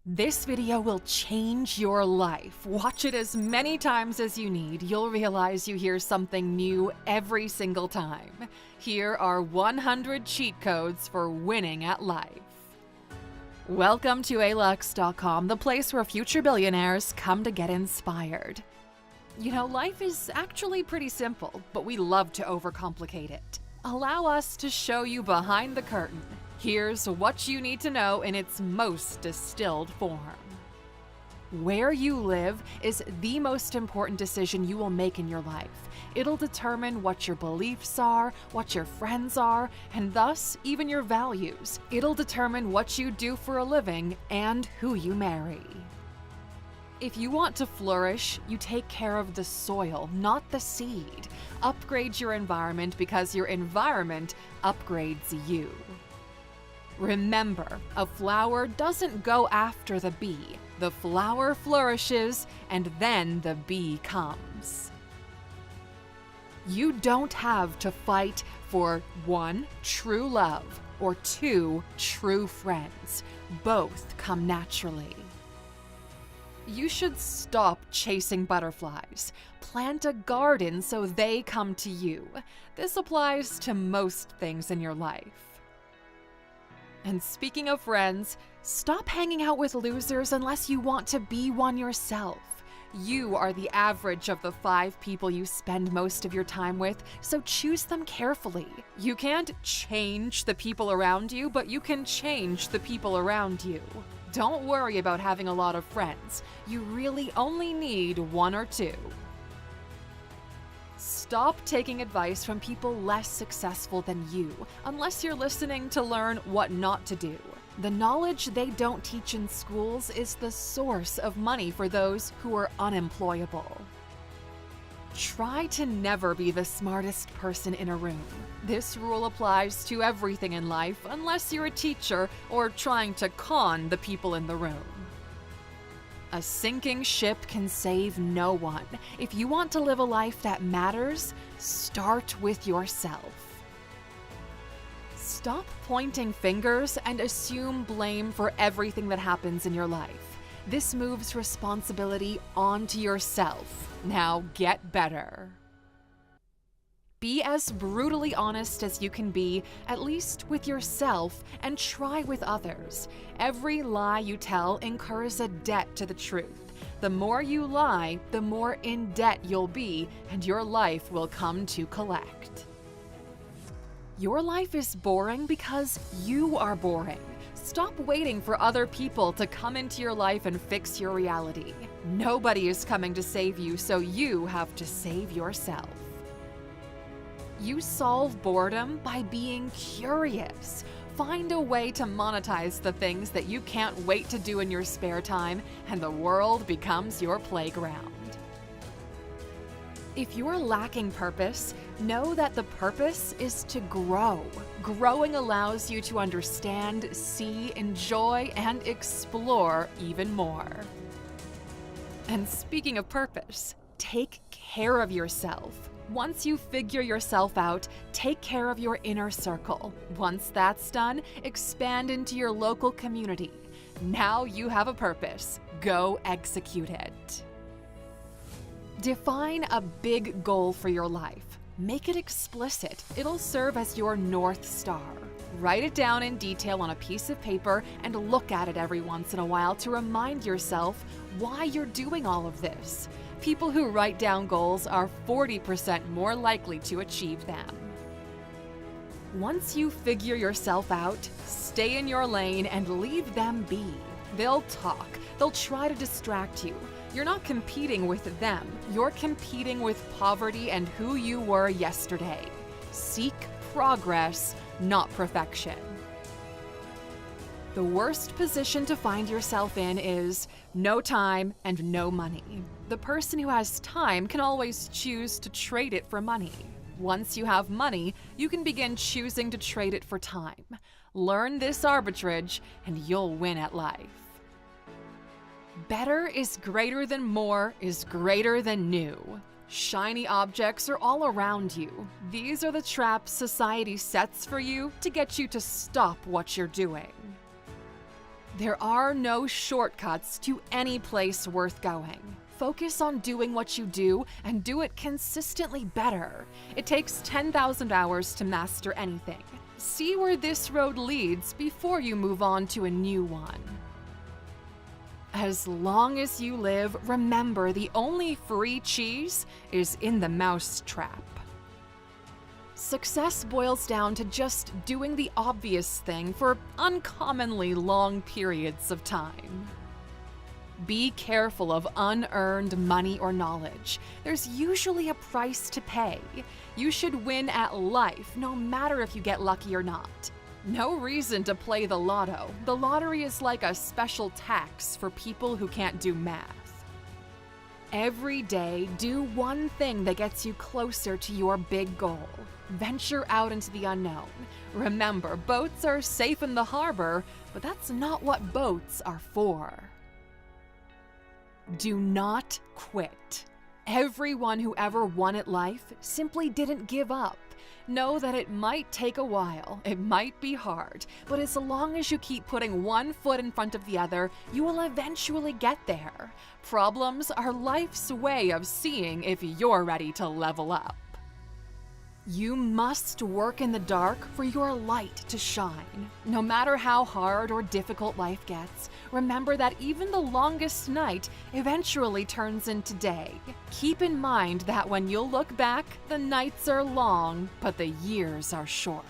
This video will change your life. Watch it as many times as you need. You'll realize you hear something new every single time. Here are 100 cheat codes for winning at life. Welcome to alux.com, the place where future billionaires come to get inspired. You know, life is actually pretty simple, but we love to overcomplicate it. Allow us to show you behind the curtain. Here's what you need to know in its most distilled form. Where you live is the most important decision you will make in your life. It'll determine what your beliefs are, what your friends are, and thus even your values. It'll determine what you do for a living and who you marry. If you want to flourish, you take care of the soil, not the seed. Upgrade your environment because your environment upgrades you. Remember, a flower doesn't go after the bee. The flower flourishes, and then the bee comes. You don't have to fight for 1, true love, or 2, true friends. Both come naturally. You should stop chasing butterflies. Plant a garden so they come to you. This applies to most things in your life. And speaking of friends, stop hanging out with losers unless you want to be one yourself. You are the average of the 5 people you spend most of your time with, so choose them carefully. You can't change the people around you, but you can change the people around you. Don't worry about having a lot of friends. You really only need 1 or 2. Stop taking advice from people less successful than you, unless you're listening to learn what not to do. The knowledge they don't teach in schools is the source of money for those who are unemployable. Try to never be the smartest person in a room. This rule applies to everything in life, unless you're a teacher or trying to con the people in the room. A sinking ship can save no one. If you want to live a life that matters, start with yourself. Stop pointing fingers and assume blame for everything that happens in your life. This moves responsibility onto yourself. Now get better. Be as brutally honest as you can be, at least with yourself, and try with others. Every lie you tell incurs a debt to the truth. The more you lie, the more in debt you'll be, and your life will come to collect. Your life is boring because you are boring. Stop waiting for other people to come into your life and fix your reality. Nobody is coming to save you, so you have to save yourself. You solve boredom by being curious. Find a way to monetize the things that you can't wait to do in your spare time, and the world becomes your playground. If you're lacking purpose, know that the purpose is to grow. Growing allows you to understand, see, enjoy, and explore even more. And speaking of purpose, take care of yourself. Once you figure yourself out, take care of your inner circle. Once that's done, expand into your local community. Now you have a purpose. Go execute it. Define a big goal for your life. Make it explicit. It'll serve as your North Star. Write it down in detail on a piece of paper and look at it every once in a while to remind yourself why you're doing all of this. People who write down goals are 40% more likely to achieve them. Once you figure yourself out, stay in your lane and leave them be. They'll talk. They'll try to distract you. You're not competing with them. You're competing with poverty and who you were yesterday. Seek progress, not perfection. The worst position to find yourself in is no time and no money. The person who has time can always choose to trade it for money. Once you have money, you can begin choosing to trade it for time. Learn this arbitrage and you'll win at life. Better is greater than more is greater than new. Shiny objects are all around you. These are the traps society sets for you to get you to stop what you're doing. There are no shortcuts to any place worth going. Focus on doing what you do and do it consistently better. It takes 10,000 hours to master anything. See where this road leads before you move on to a new one. As long as you live, remember the only free cheese is in the mousetrap. Success boils down to just doing the obvious thing for uncommonly long periods of time. Be careful of unearned money or knowledge. There's usually a price to pay. You should win at life, no matter if you get lucky or not. No reason to play the lotto. The lottery is like a special tax for people who can't do math. Every day, do one thing that gets you closer to your big goal. Venture out into the unknown. Remember, boats are safe in the harbor, but that's not what boats are for. Do not quit. Everyone who ever won at life simply didn't give up. Know that it might take a while, it might be hard, but as long as you keep putting one foot in front of the other, you will eventually get there. Problems are life's way of seeing if you're ready to level up. You must work in the dark for your light to shine. No matter how hard or difficult life gets, remember that even the longest night eventually turns into day. Keep in mind that when you'll look back, the nights are long, but the years are short.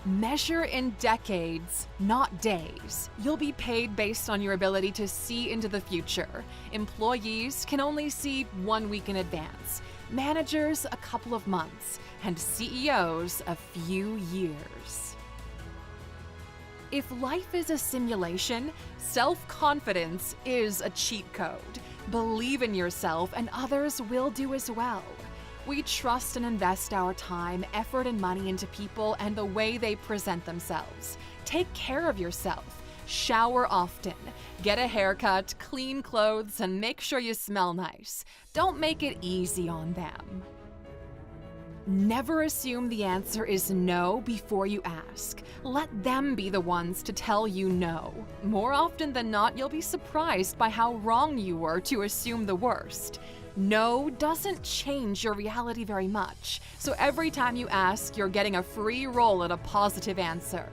Measure in decades, not days. You'll be paid based on your ability to see into the future. Employees can only see 1 week in advance. Managers a couple of months, and CEOs a few years. If life is a simulation, self-confidence is a cheat code. Believe in yourself and others will do as well. We trust and invest our time, effort, and money into people and the way they present themselves. Take care of yourself. Shower often. Get a haircut, clean clothes, and make sure you smell nice. Don't make it easy on them. Never assume the answer is no before you ask. Let them be the ones to tell you no. More often than not, you'll be surprised by how wrong you were to assume the worst. No doesn't change your reality very much, so every time you ask, you're getting a free roll at a positive answer.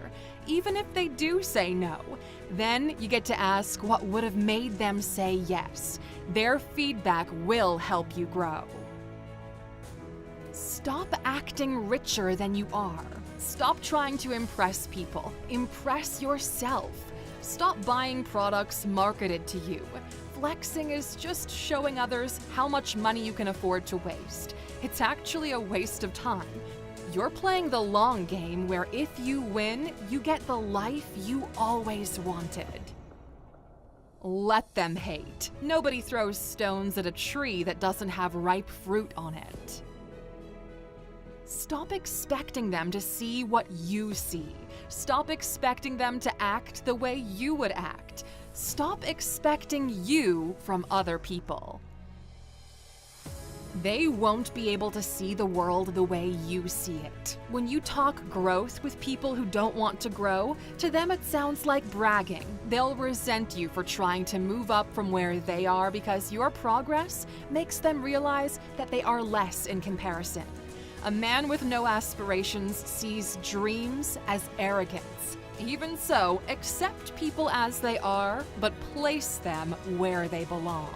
Even if they do say no, then you get to ask what would have made them say yes. Their feedback will help you grow. Stop acting richer than you are. Stop trying to impress people. Impress yourself. Stop buying products marketed to you. Flexing is just showing others how much money you can afford to waste. It's actually a waste of time. You're playing the long game where if you win, you get the life you always wanted. Let them hate. Nobody throws stones at a tree that doesn't have ripe fruit on it. Stop expecting them to see what you see. Stop expecting them to act the way you would act. Stop expecting you from other people. They won't be able to see the world the way you see it. When you talk growth with people who don't want to grow, to them it sounds like bragging. They'll resent you for trying to move up from where they are because your progress makes them realize that they are less in comparison. A man with no aspirations sees dreams as arrogance. Even so, accept people as they are, but place them where they belong.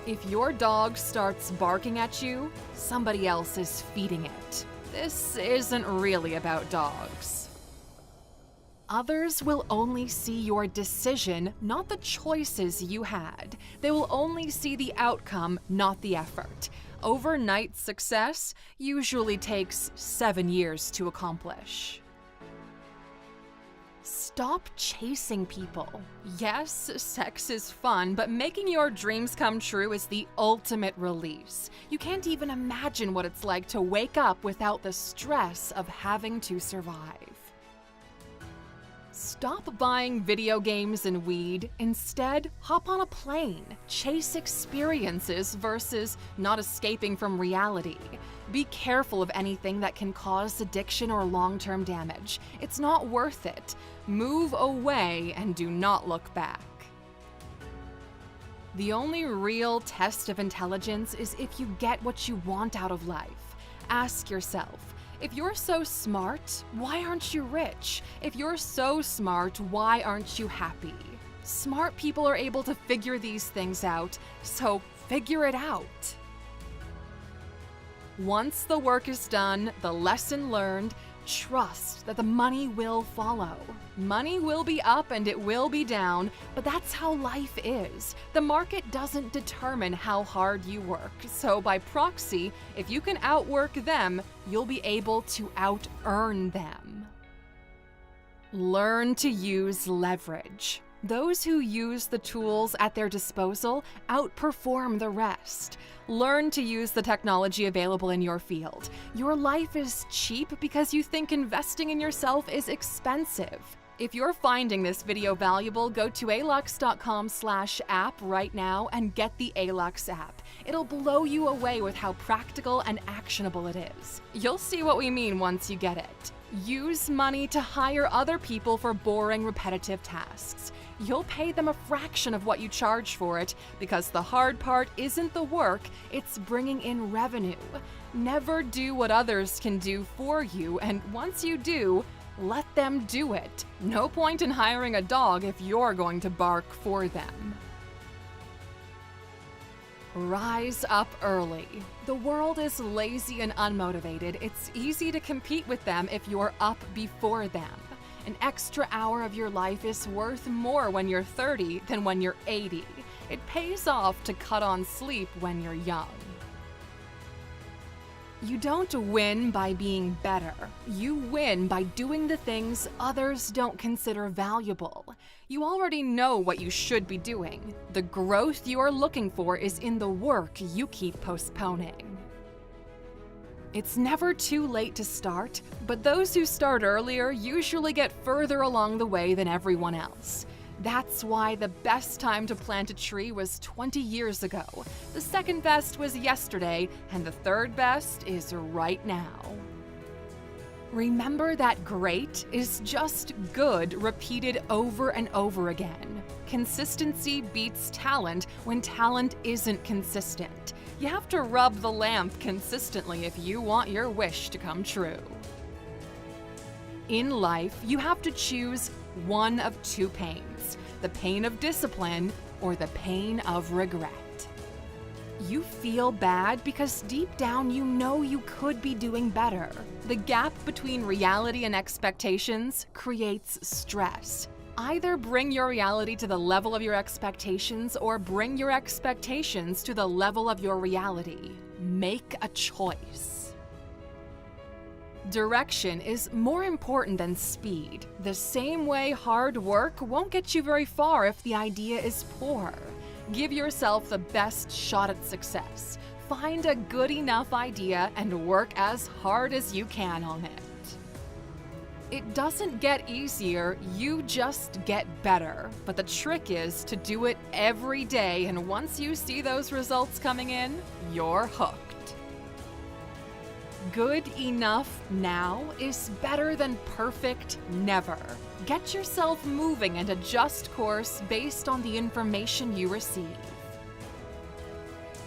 If your dog starts barking at you, somebody else is feeding it. This isn't really about dogs. Others will only see your decision, not the choices you had. They will only see the outcome, not the effort. Overnight success usually takes 7 years to accomplish. Stop chasing people. Yes, sex is fun, but making your dreams come true is the ultimate release. You can't even imagine what it's like to wake up without the stress of having to survive. Stop buying video games and weed. Instead, hop on a plane. Chase experiences versus not escaping from reality. Be careful of anything that can cause addiction or long-term damage. It's not worth it. Move away and do not look back. The only real test of intelligence is if you get what you want out of life. Ask yourself, if you're so smart, why aren't you rich? If you're so smart, why aren't you happy? Smart people are able to figure these things out, so figure it out. Once the work is done, the lesson learned, trust that the money will follow. Money will be up and it will be down, but that's how life is. The market doesn't determine how hard you work, so by proxy, if you can outwork them, you'll be able to out-earn them. Learn to use leverage. Those who use the tools at their disposal outperform the rest. Learn to use the technology available in your field. Your life is cheap because you think investing in yourself is expensive. If you're finding this video valuable, go to alux.com/app right now and get the Alux app. It'll blow you away with how practical and actionable it is. You'll see what we mean once you get it. Use money to hire other people for boring, repetitive tasks. You'll pay them a fraction of what you charge for it because the hard part isn't the work, it's bringing in revenue. Never do what others can do for you, and once you do, let them do it. No point in hiring a dog if you're going to bark for them. Rise up early. The world is lazy and unmotivated. It's easy to compete with them if you're up before them. An extra hour of your life is worth more when you're 30 than when you're 80. It pays off to cut on sleep when you're young. You don't win by being better. You win by doing the things others don't consider valuable. You already know what you should be doing. The growth you are looking for is in the work you keep postponing. It's never too late to start, but those who start earlier usually get further along the way than everyone else. That's why the best time to plant a tree was 20 years ago, the second best was yesterday, and the third best is right now. Remember that great is just good repeated over and over again. Consistency beats talent when talent isn't consistent. You have to rub the lamp consistently if you want your wish to come true. In life, you have to choose one of two pains: the pain of discipline or the pain of regret. You feel bad because deep down you know you could be doing better. The gap between reality and expectations creates stress. Either bring your reality to the level of your expectations or bring your expectations to the level of your reality. Make a choice. Direction is more important than speed. The same way hard work won't get you very far if the idea is poor. Give yourself the best shot at success. Find a good enough idea and work as hard as you can on it. It doesn't get easier, you just get better. But the trick is to do it every day, and once you see those results coming in, you're hooked. Good enough now is better than perfect never. Get yourself moving and adjust course based on the information you receive.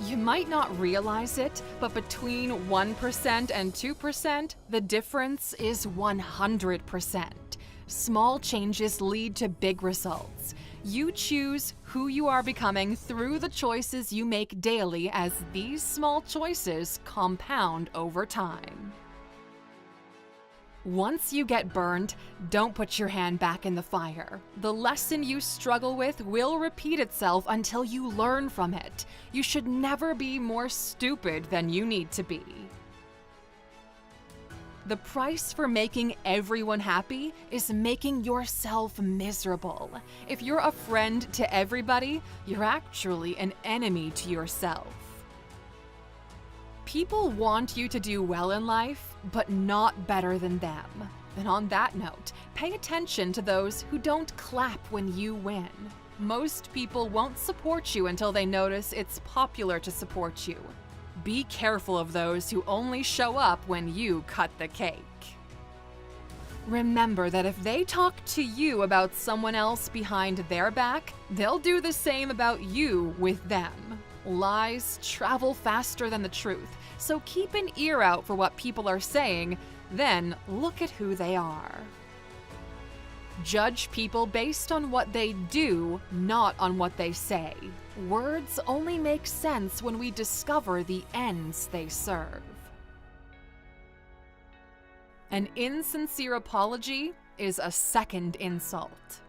You might not realize it, but between 1% and 2%, the difference is 100%. Small changes lead to big results. You choose who you are becoming through the choices you make daily, as these small choices compound over time. Once you get burned, don't put your hand back in the fire. The lesson you struggle with will repeat itself until you learn from it. You should never be more stupid than you need to be. The price for making everyone happy is making yourself miserable. If you're a friend to everybody, you're actually an enemy to yourself. People want you to do well in life, but not better than them. And on that note, pay attention to those who don't clap when you win. Most people won't support you until they notice it's popular to support you. Be careful of those who only show up when you cut the cake. Remember that if they talk to you about someone else behind their back, they'll do the same about you with them. Lies travel faster than the truth, so keep an ear out for what people are saying, then look at who they are. Judge people based on what they do, not on what they say. Words only make sense when we discover the ends they serve. An insincere apology is a second insult.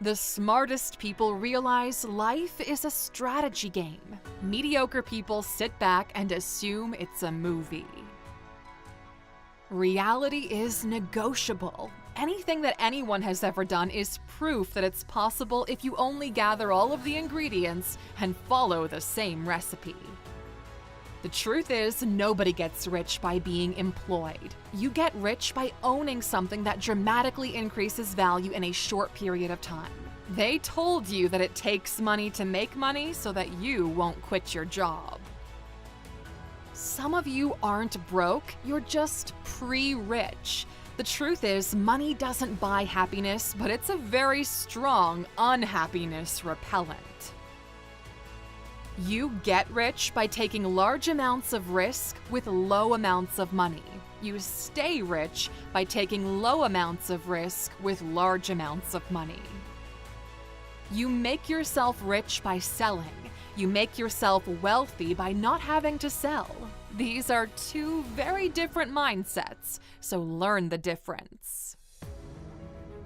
The smartest people realize life is a strategy game. Mediocre people sit back and assume it's a movie. Reality is negotiable. Anything that anyone has ever done is proof that it's possible if you only gather all of the ingredients and follow the same recipe. The truth is, nobody gets rich by being employed. You get rich by owning something that dramatically increases value in a short period of time. They told you that it takes money to make money so that you won't quit your job. Some of you aren't broke, you're just pre-rich. The truth is, money doesn't buy happiness, but it's a very strong unhappiness repellent. You get rich by taking large amounts of risk with low amounts of money. You stay rich by taking low amounts of risk with large amounts of money. You make yourself rich by selling. You make yourself wealthy by not having to sell. These are two very different mindsets, so learn the difference.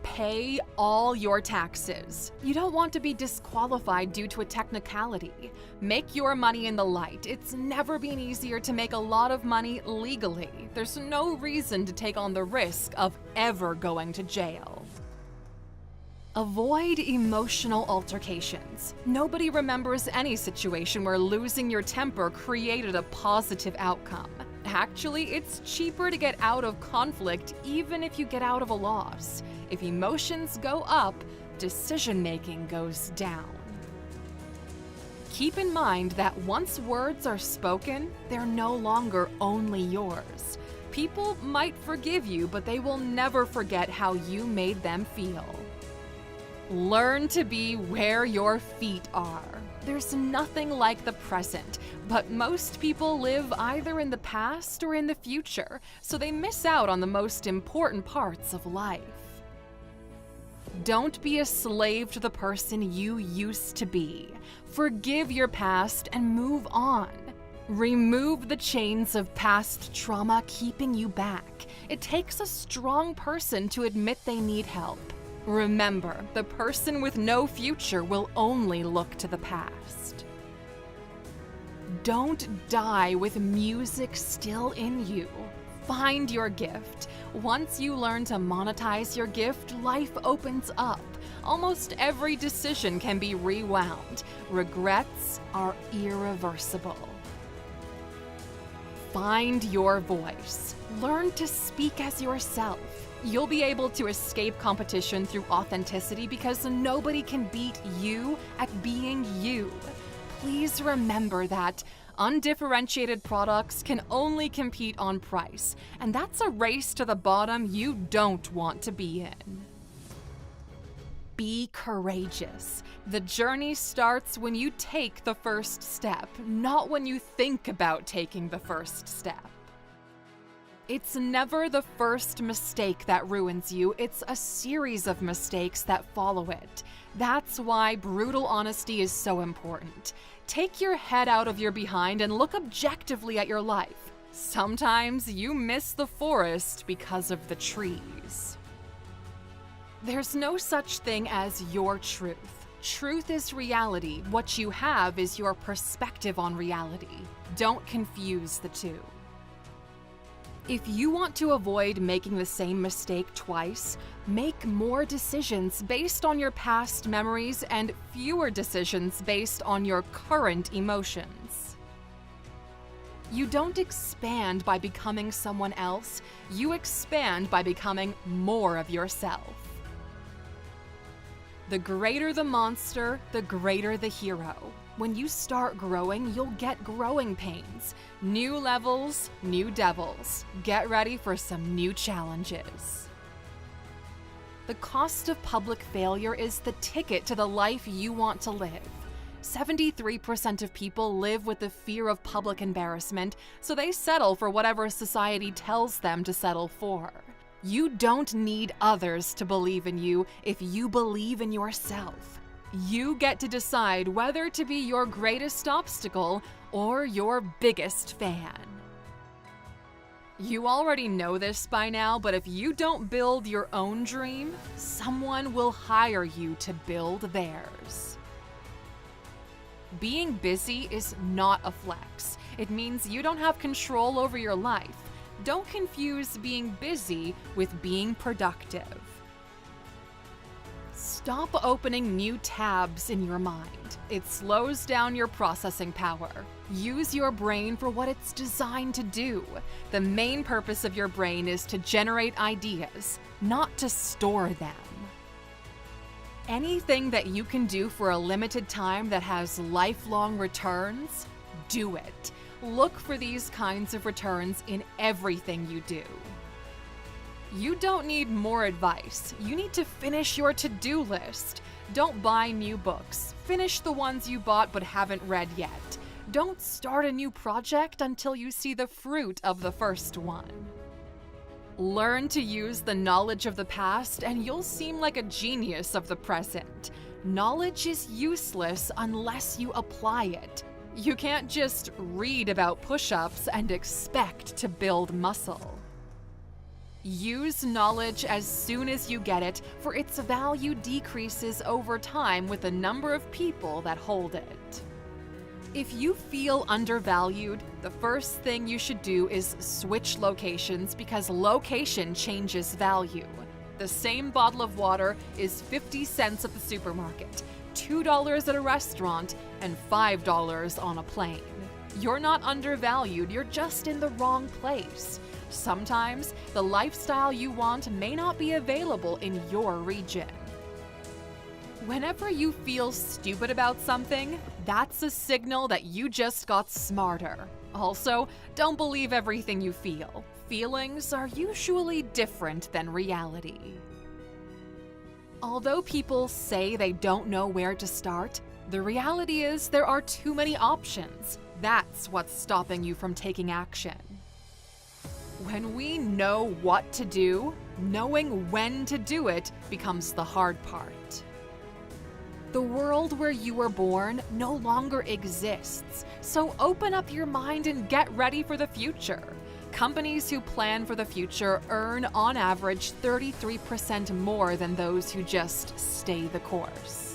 Pay all your taxes. You don't want to be disqualified due to a technicality. Make your money in the light. It's never been easier to make a lot of money legally. There's no reason to take on the risk of ever going to jail. Avoid emotional altercations. Nobody remembers any situation where losing your temper created a positive outcome. Actually, it's cheaper to get out of conflict even if you get out of a loss. If emotions go up, decision-making goes down. Keep in mind that once words are spoken, they're no longer only yours. People might forgive you, but they will never forget how you made them feel. Learn to be where your feet are. There's nothing like the present, but most people live either in the past or in the future, so they miss out on the most important parts of life. Don't be a slave to the person you used to be. Forgive your past and move on. Remove the chains of past trauma keeping you back. It takes a strong person to admit they need help. Remember, the person with no future will only look to the past. Don't die with music still in you. Find your gift. Once you learn to monetize your gift, life opens up. Almost every decision can be rewound. Regrets are irreversible. Find your voice. Learn to speak as yourself. You'll be able to escape competition through authenticity because nobody can beat you at being you. Please remember that undifferentiated products can only compete on price, and that's a race to the bottom you don't want to be in. Be courageous. The journey starts when you take the first step, not when you think about taking the first step. It's never the first mistake that ruins you, it's a series of mistakes that follow it. That's why brutal honesty is so important. Take your head out of your behind and look objectively at your life. Sometimes you miss the forest because of the trees. There's no such thing as your truth. Truth is reality. What you have is your perspective on reality. Don't confuse the two. If you want to avoid making the same mistake twice, make more decisions based on your past memories and fewer decisions based on your current emotions. You don't expand by becoming someone else, you expand by becoming more of yourself. The greater the monster, the greater the hero. When you start growing, you'll get growing pains. New levels, new devils. Get ready for some new challenges. The cost of public failure is the ticket to the life you want to live. 73% of people live with the fear of public embarrassment, so they settle for whatever society tells them to settle for. You don't need others to believe in you if you believe in yourself. You get to decide whether to be your greatest obstacle or your biggest fan. You already know this by now, but if you don't build your own dream, someone will hire you to build theirs. Being busy is not a flex. It means you don't have control over your life. Don't confuse being busy with being productive. Stop opening new tabs in your mind. It slows down your processing power. Use your brain for what it's designed to do. The main purpose of your brain is to generate ideas, not to store them. Anything that you can do for a limited time that has lifelong returns, do it. Look for these kinds of returns in everything you do. You don't need more advice. You need to finish your to-do list. Don't buy new books. Finish the ones you bought but haven't read yet. Don't start a new project until you see the fruit of the first one. Learn to use the knowledge of the past and you'll seem like a genius of the present. Knowledge is useless unless you apply it. You can't just read about push-ups and expect to build muscle. Use knowledge as soon as you get it, for its value decreases over time with the number of people that hold it. If you feel undervalued, the first thing you should do is switch locations because location changes value. The same bottle of water is 50 cents at the supermarket, $2 at a restaurant, and $5 on a plane. You're not undervalued, you're just in the wrong place. Sometimes, the lifestyle you want may not be available in your region. Whenever you feel stupid about something, that's a signal that you just got smarter. Also, don't believe everything you feel. Feelings are usually different than reality. Although people say they don't know where to start, the reality is there are too many options. That's what's stopping you from taking action. When we know what to do, knowing when to do it becomes the hard part. The world where you were born no longer exists, so open up your mind and get ready for the future. Companies who plan for the future earn, on average, 33% more than those who just stay the course.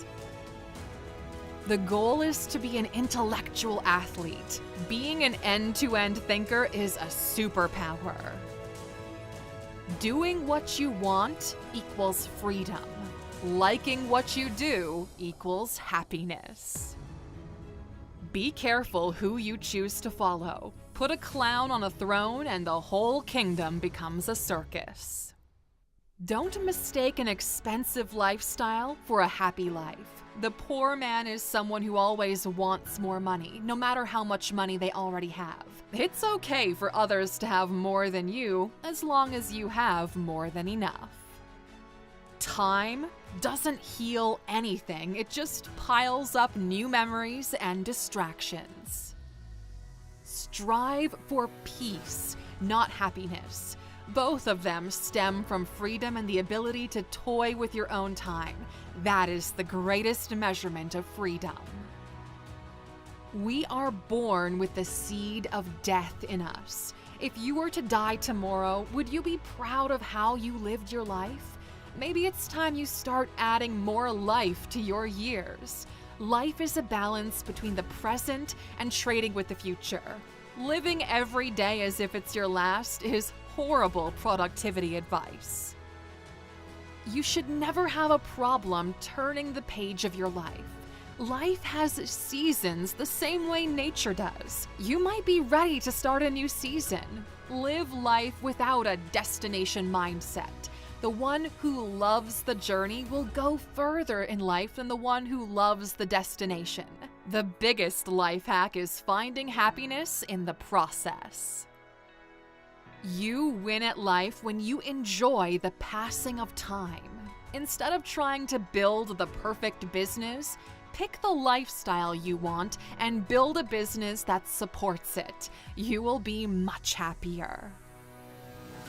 The goal is to be an intellectual athlete. Being an end-to-end thinker is a superpower. Doing what you want equals freedom. Liking what you do equals happiness. Be careful who you choose to follow. Put a clown on a throne and the whole kingdom becomes a circus. Don't mistake an expensive lifestyle for a happy life. The poor man is someone who always wants more money, no matter how much money they already have. It's okay for others to have more than you, as long as you have more than enough. Time doesn't heal anything, it just piles up new memories and distractions. Strive for peace, not happiness. Both of them stem from freedom and the ability to toy with your own time. That is the greatest measurement of freedom. We are born with the seed of death in us. If you were to die tomorrow, would you be proud of how you lived your life? Maybe it's time you start adding more life to your years. Life is a balance between the present and trading with the future. Living every day as if it's your last is horrible productivity advice. You should never have a problem turning the page of your life. Life has seasons the same way nature does. You might be ready to start a new season. Live life without a destination mindset. The one who loves the journey will go further in life than the one who loves the destination. The biggest life hack is finding happiness in the process. You win at life when you enjoy the passing of time. Instead of trying to build the perfect business, pick the lifestyle you want and build a business that supports it. You will be much happier.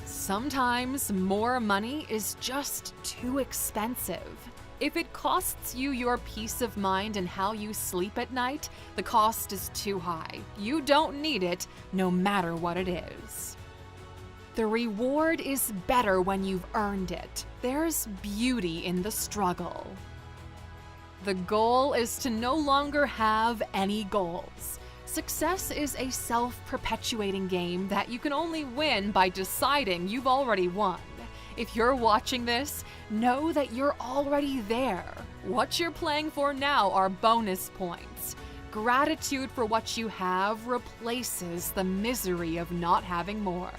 Sometimes more money is just too expensive. If it costs you your peace of mind and how you sleep at night, the cost is too high. You don't need it, no matter what it is. The reward is better when you've earned it. There's beauty in the struggle. The goal is to no longer have any goals. Success is a self-perpetuating game that you can only win by deciding you've already won. If you're watching this, know that you're already there. What you're playing for now are bonus points. Gratitude for what you have replaces the misery of not having more.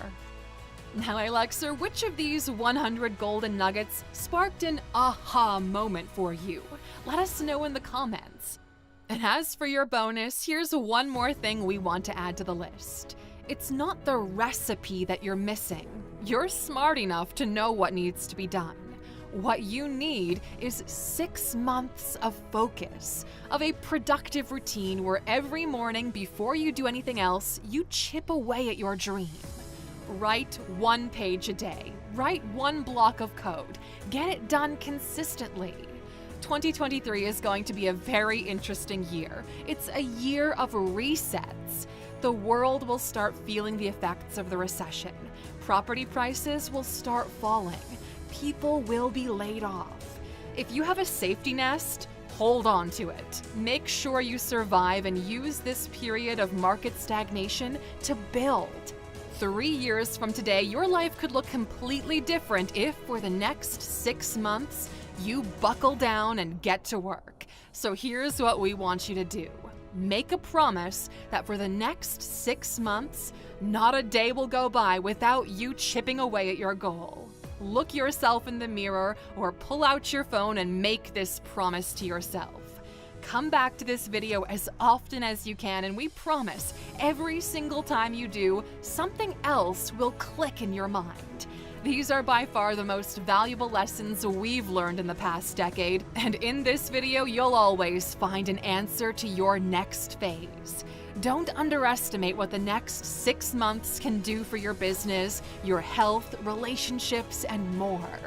Now, Alexer, which of these 100 golden nuggets sparked an aha moment for you? Let us know in the comments. And as for your bonus, here's one more thing we want to add to the list. It's not the recipe that you're missing. You're smart enough to know what needs to be done. What you need is 6 months of focus, of a productive routine where every morning before you do anything else, you chip away at your dream. Write 1 page a day. Write 1 block of code. Get it done consistently. 2023 is going to be a very interesting year. It's a year of resets. The world will start feeling the effects of the recession. Property prices will start falling. People will be laid off. If you have a safety nest, hold on to it. Make sure you survive and use this period of market stagnation to build. 3 years from today, your life could look completely different if, for the next 6 months, you buckle down and get to work. So here's what we want you to do. Make a promise that for the next 6 months, not a day will go by without you chipping away at your goal. Look yourself in the mirror or pull out your phone and make this promise to yourself. Come back to this video as often as you can, and we promise every single time you do, something else will click in your mind. These are by far the most valuable lessons we've learned in the past decade, and in this video, you'll always find an answer to your next phase. Don't underestimate what the next 6 months can do for your business, your health, relationships, and more.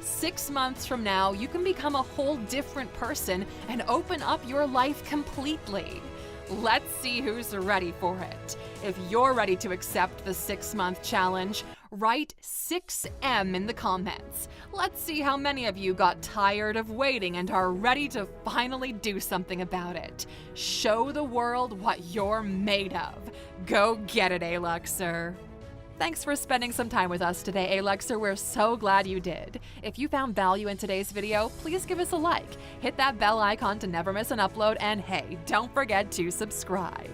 6 months from now, you can become a whole different person and open up your life completely. Let's see who's ready for it. If you're ready to accept the 6-month challenge, write 6M in the comments. Let's see how many of you got tired of waiting and are ready to finally do something about it. Show the world what you're made of. Go get it, Alexer. Thanks for spending some time with us today, Alexer. We're so glad you did. If you found value in today's video, please give us a like, hit that bell icon to never miss an upload, and hey, don't forget to subscribe.